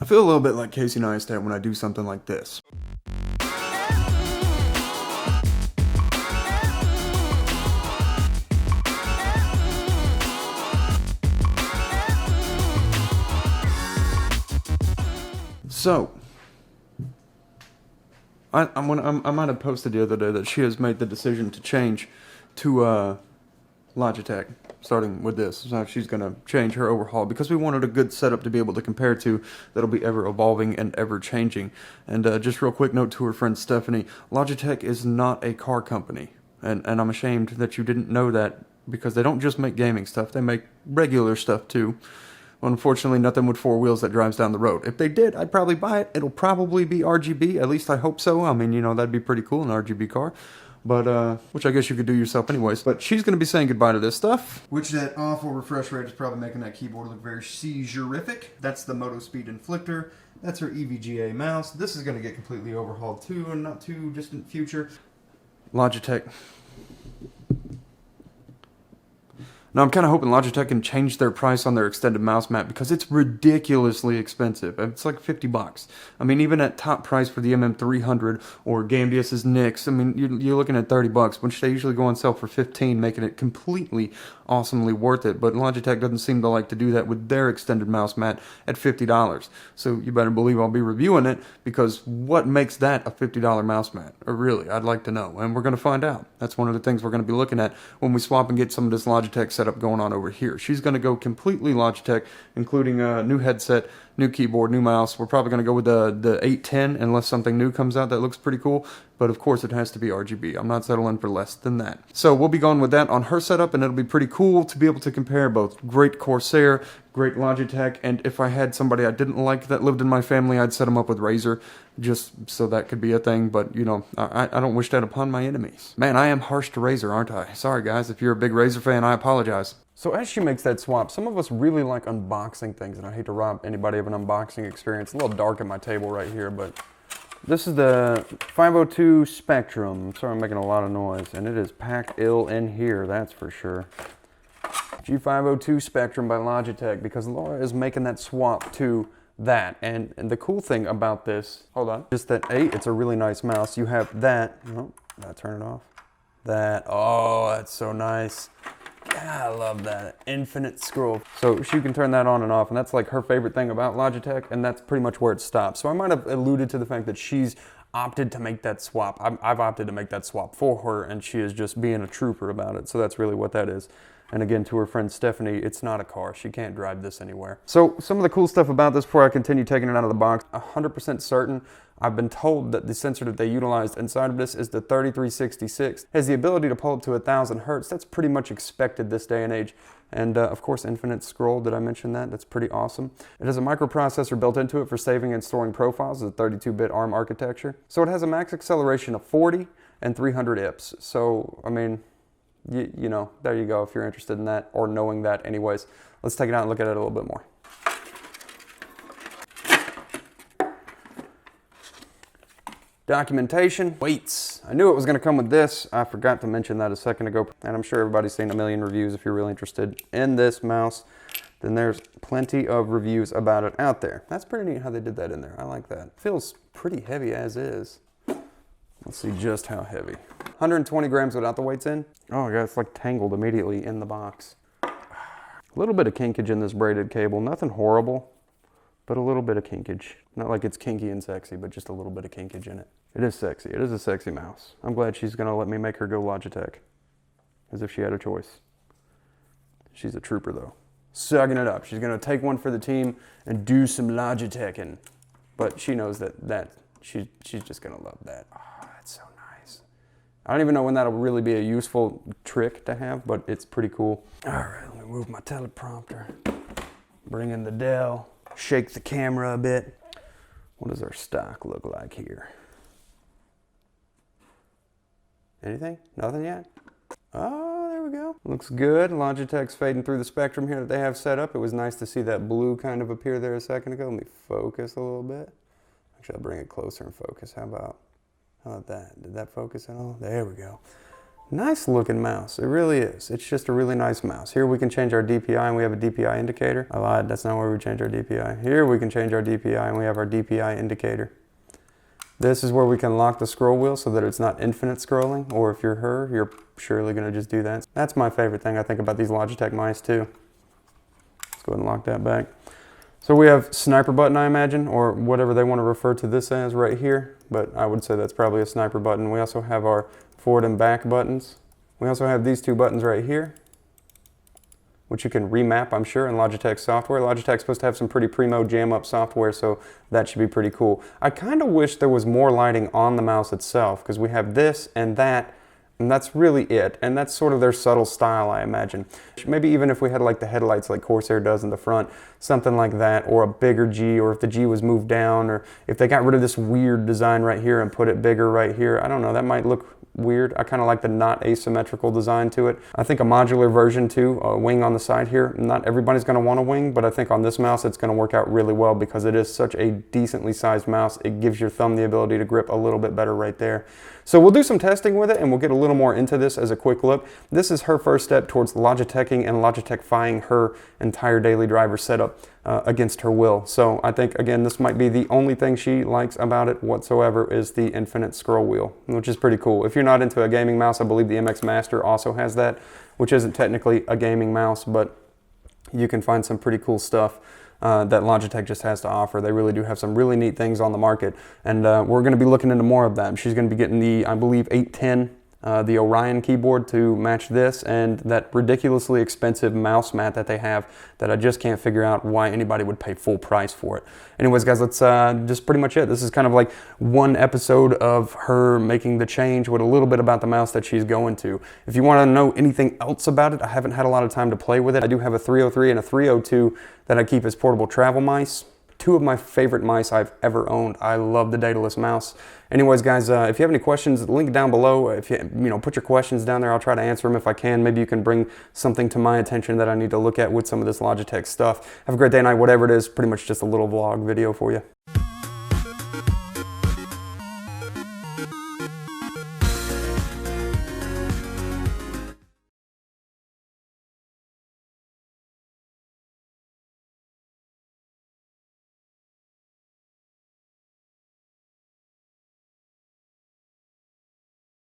I feel a little bit like Casey Neistat when I do something like this. So, I might have posted the other day that she has made the decision to change to Logitech, starting with this. So she's going to change her overhaul because we wanted a good setup to be able to compare to that'll be ever evolving and ever changing. And just real quick note to her friend Stephanie, Logitech is not a car company. And I'm ashamed that you didn't know that because they don't just make gaming stuff, they make regular stuff too. Unfortunately, nothing with four wheels that drives down the road. If they did, I'd probably buy it. It'll probably be RGB. At least I hope so. I mean, you know, that'd be pretty cool, an RGB car. But, which I guess you could do yourself anyways. But she's going to be saying goodbye to this stuff. Which that awful refresh rate is probably making that keyboard look very seizurific. That's the Moto Speed Inflictor. That's her EVGA mouse. This is going to get completely overhauled too in not too distant future. Logitech. Now, I'm kind of hoping Logitech can change their price on their extended mouse mat because it's ridiculously expensive. It's like $50. I mean, even at top price for the MM300 or GameDS's Nix, I mean, you're looking at $30, which they usually go on sale for $15, making it completely awesomely worth it. But Logitech doesn't seem to like to do that with their extended mouse mat at $50. So you better believe I'll be reviewing it because what makes that a $50 mouse mat? Or really, I'd like to know. And we're going to find out. That's one of the things we're going to be looking at when we swap and get some of this Logitech setup going on over here. She's going to go completely Logitech, including a new headset, new keyboard, new mouse. We're probably going to go with the 810 unless something new comes out that looks pretty cool. But of course it has to be RGB. I'm not settling for less than that. So we'll be going with that on her setup, and it'll be pretty cool to be able to compare both great Corsair, great Logitech, and if I had somebody I didn't like that lived in my family, I'd set them up with Razer, just so that could be a thing. But, you know, I don't wish that upon my enemies. Man, I am harsh to Razer, aren't I? Sorry, guys. If you're a big Razer fan, I apologize. So as she makes that swap, some of us really like unboxing things, and I hate to rob anybody of an unboxing experience. A little dark at my table right here, but this is the 502 Spectrum. Sorry, I'm making a lot of noise, and it is packed ill in here, that's for sure. G502 Spectrum by Logitech, because Laura is making that swap to that. And the cool thing about this, hold on, just that it's a really nice mouse. You have that, oh, did I turn it off? That, oh, that's so nice. Yeah, I love that. Infinite scroll. So she can turn that on and off, and that's like her favorite thing about Logitech, and that's pretty much where it stops. So I might have alluded to the fact that she's opted to make that swap. I've opted to make that swap for her, and she is just being a trooper about it. So that's really what that is. And again, to her friend Stephanie, it's not a car. She can't drive this anywhere. So some of the cool stuff about this before I continue taking it out of the box, 100% certain, I've been told that the sensor that they utilized inside of this is the 3366. It has the ability to pull up to 1000 hertz. That's pretty much expected this day and age. And of course, infinite scroll, did I mention that? That's pretty awesome. It has a microprocessor built into it for saving and storing profiles. It's a 32-bit ARM architecture. So it has a max acceleration of 40 and 300 IPS. So, I mean, you know, there you go if you're interested in that or knowing that anyways. Let's take it out and look at it a little bit more. Documentation, weights. I knew it was going to come with this. I forgot to mention that a second ago. And I'm sure everybody's seen a million reviews. If you're really interested in this mouse, then there's plenty of reviews about it out there. That's pretty neat how they did that in there. I like that. Feels pretty heavy as is. Let's see just how heavy. 120 grams without the weights in. Oh my God, it's like tangled immediately in the box. A little bit of kinkage in this braided cable. Nothing horrible, but a little bit of kinkage. Not like it's kinky and sexy, but just a little bit of kinkage in it. It is sexy. It is a sexy mouse. I'm glad she's gonna let me make her go Logitech. As if she had a choice. She's a trooper though. Sucking it up. She's gonna take one for the team and do some Logiteching. But she knows that she's just gonna love that. Oh, that's so nice. I don't even know when that'll really be a useful trick to have, but it's pretty cool. All right, let me move my teleprompter. Bring in the Dell. Shake the camera a bit. What does our stock look like here? Anything? Nothing yet? Oh, there we go. Looks good. Logitech's fading through the spectrum here that they have set up. It was nice to see that blue kind of appear there a second ago. Let me focus a little bit. Actually, I'll bring it closer and focus. How about that? Did that focus at all? There we go. Nice looking mouse, it really is. It's just a really nice mouse. Here we can change our DPI and we have a DPI indicator. I lied, that's not where we change our DPI. Here we can change our DPI and we have our DPI indicator. This is where we can lock the scroll wheel so that it's not infinite scrolling, or if you're her, you're surely gonna just do that. That's my favorite thing I think about these Logitech mice too. Let's go ahead and lock that back. So we have sniper button, I imagine, or whatever they want to refer to this as right here, but I would say that's probably a sniper button. We also have our forward and back buttons. We also have these two buttons right here, which you can remap, I'm sure, in Logitech software. Logitech's supposed to have some pretty primo jam-up software, so that should be pretty cool. I kind of wish there was more lighting on the mouse itself, because we have this and that, and that's really it. And that's sort of their subtle style, I imagine. Maybe even if we had like the headlights like Corsair does in the front, something like that, or a bigger G, or if the G was moved down, or if they got rid of this weird design right here and put it bigger right here. I don't know, that might look weird. I kind of like the not asymmetrical design to it. I think a modular version too, a wing on the side here. Not everybody's going to want a wing, but I think on this mouse it's going to work out really well because it is such a decently sized mouse. It gives your thumb the ability to grip a little bit better right there. So we'll do some testing with it and we'll get a little more into this as a quick look. This is her first step towards Logiteching and Logitech-fying her entire daily driver setup against her will. So I think, again, this might be the only thing she likes about it whatsoever is the infinite scroll wheel, which is pretty cool. If you're not into a gaming mouse, I believe the MX Master also has that, which isn't technically a gaming mouse, but you can find some pretty cool stuff that Logitech just has to offer. They really do have some really neat things on the market, and we're going to be looking into more of that. She's going to be getting the, I believe, 810, the Orion keyboard to match this, and that ridiculously expensive mouse mat that they have that I just can't figure out why anybody would pay full price for it. Anyways, guys, that's just pretty much it. This is kind of like one episode of her making the change with a little bit about the mouse that she's going to. If you want to know anything else about it, I haven't had a lot of time to play with it. I do have a 303 and a 302 that I keep as portable travel mice. Two of my favorite mice I've ever owned. I love the Daedalus mouse. Anyways, guys, if you have any questions, link down below. If you put your questions down there, I'll try to answer them if I can. Maybe you can bring something to my attention that I need to look at with some of this Logitech stuff. Have a great day, night, whatever it is. Pretty much just a little vlog video for you.